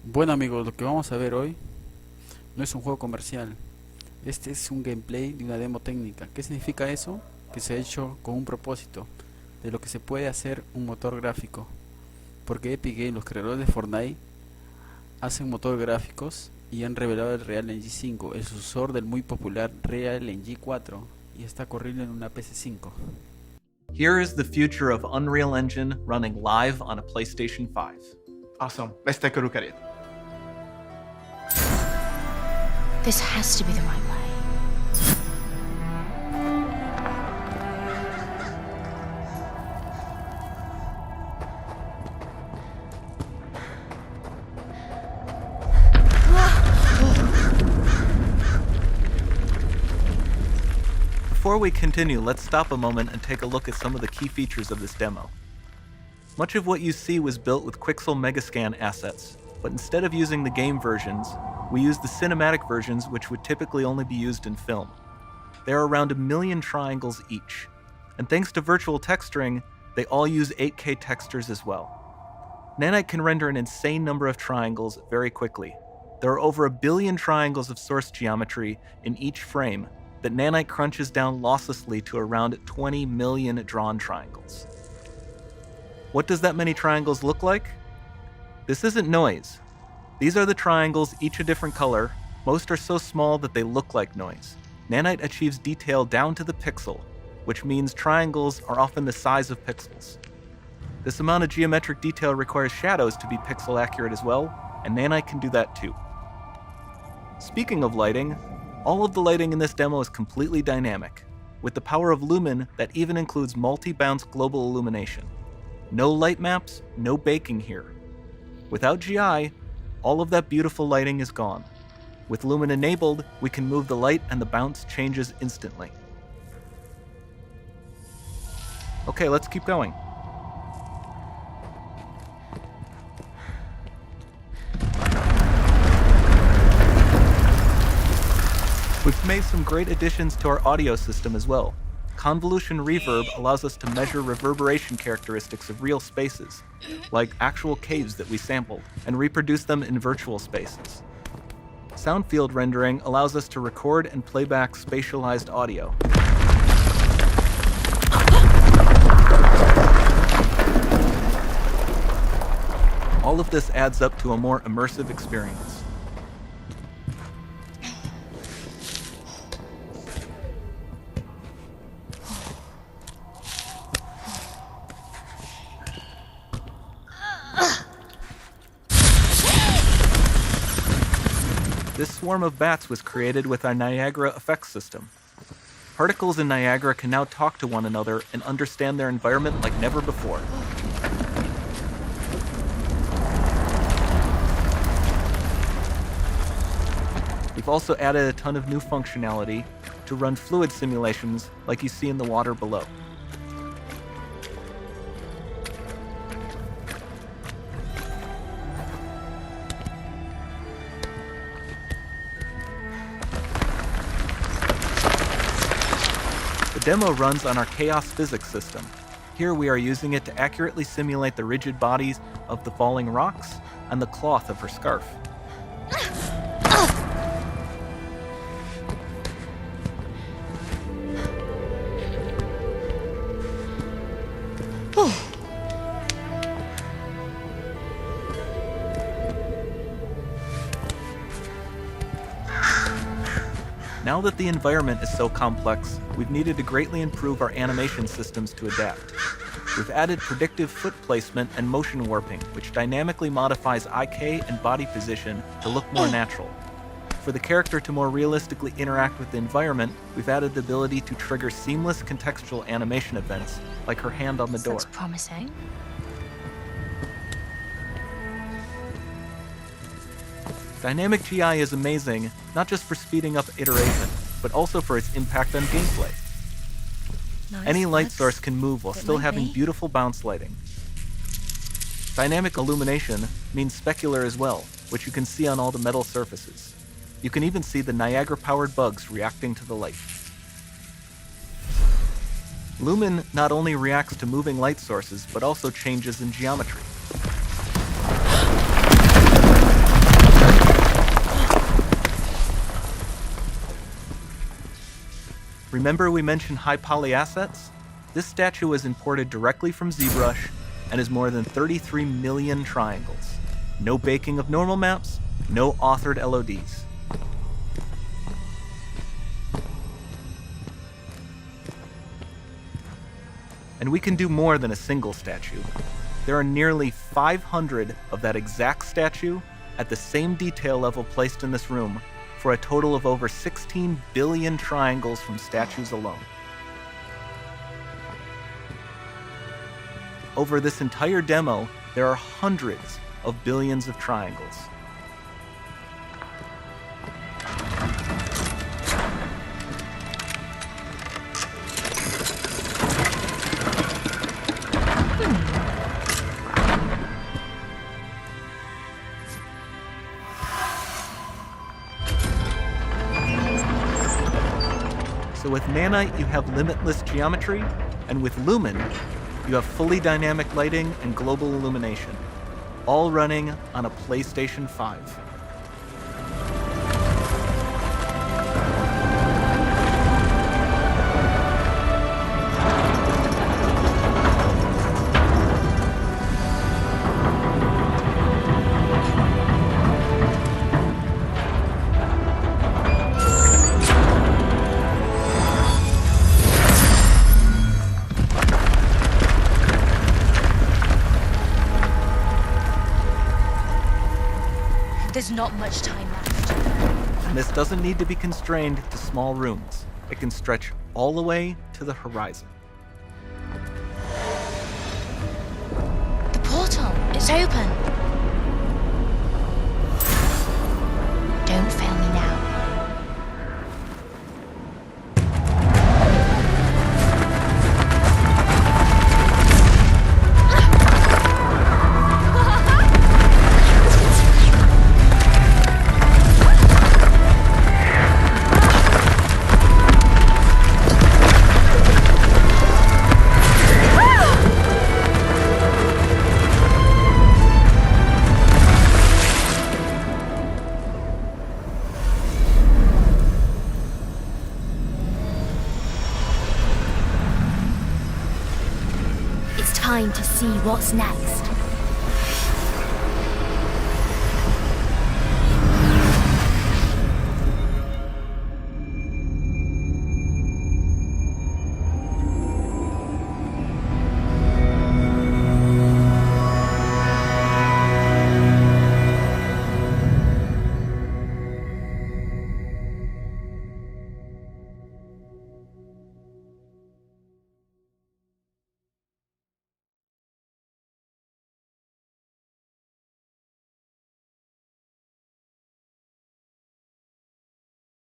Bueno amigos, lo que vamos a ver hoy no es un juego comercial. Este es un gameplay de una demo técnica. ¿Qué significa eso? Que se ha hecho con un propósito de lo que se puede hacer un motor gráfico. Porque Epic Games, los creadores de Fortnite, hacen motor gráficos y han revelado el Real Engine 5, el sucesor del muy popular Real Engine 4, y está corriendo en una PS5. Here is the future of Unreal Engine running live on a PlayStation 5. Awesome. Let's take a look at it. This has to be the right way. Before we continue, let's stop a moment and take a look at some of the key features of this demo. Much of what you see was built with Quixel Megascan assets, but instead of using the game versions, we used the cinematic versions, which would typically only be used in film. There are around 1 million triangles each, and thanks to virtual texturing, they all use 8K textures as well. Nanite can render an insane number of triangles very quickly. There are over 1 billion triangles of source geometry in each frame that Nanite crunches down losslessly to around 20 million drawn triangles. What does that many triangles look like? This isn't noise. These are the triangles, each a different color. Most are so small that they look like noise. Nanite achieves detail down to the pixel, which means triangles are often the size of pixels. This amount of geometric detail requires shadows to be pixel accurate as well, and Nanite can do that too. Speaking of lighting, all of the lighting in this demo is completely dynamic, with the power of Lumen that even includes multi-bounce global illumination. No light maps, no baking here. Without GI, all of that beautiful lighting is gone. With Lumen enabled, we can move the light and the bounce changes instantly. Okay, let's keep going. We've made some great additions to our audio system as well. Convolution reverb allows us to measure reverberation characteristics of real spaces, like actual caves that we sampled, and reproduce them in virtual spaces. Sound field rendering allows us to record and playback spatialized audio. All of this adds up to a more immersive experience. This swarm of bats was created with our Niagara effects system. Particles in Niagara can now talk to one another and understand their environment like never before. We've also added a ton of new functionality to run fluid simulations like you see in the water below. The demo runs on our chaos physics system. Here we are using it to accurately simulate the rigid bodies of the falling rocks and the cloth of her scarf. Now that the environment is so complex, we've needed to greatly improve our animation systems to adapt. We've added predictive foot placement and motion warping, which dynamically modifies IK and body position to look more natural. For the character to more realistically interact with the environment, we've added the ability to trigger seamless contextual animation events, like her hand on the door. Looks promising. Dynamic GI is amazing, not just for speeding up iteration, but also for its impact on gameplay. Nice. Any light Looks source can move while it still might having be. beautiful bounce lighting. Dynamic illumination means specular as well, which you can see on all the metal surfaces. You can even see the Niagara-powered bugs reacting to the light. Lumen not only reacts to moving light sources, but also changes in geometry. Remember we mentioned high poly assets? This statue was imported directly from ZBrush and is more than 33 million triangles. No baking of normal maps, no authored LODs. And we can do more than a single statue. There are nearly 500 of that exact statue at the same detail level placed in this room, for a total of over 16 billion triangles from statues alone. Over this entire demo, there are hundreds of billions of triangles. So with Nanite, you have limitless geometry, and with Lumen, you have fully dynamic lighting and global illumination, all running on a PlayStation 5. There's not much time left. And this doesn't need to be constrained to small rooms. It can stretch all the way to the horizon. The portal, it's open. Don't fail me now. Time to see what's next.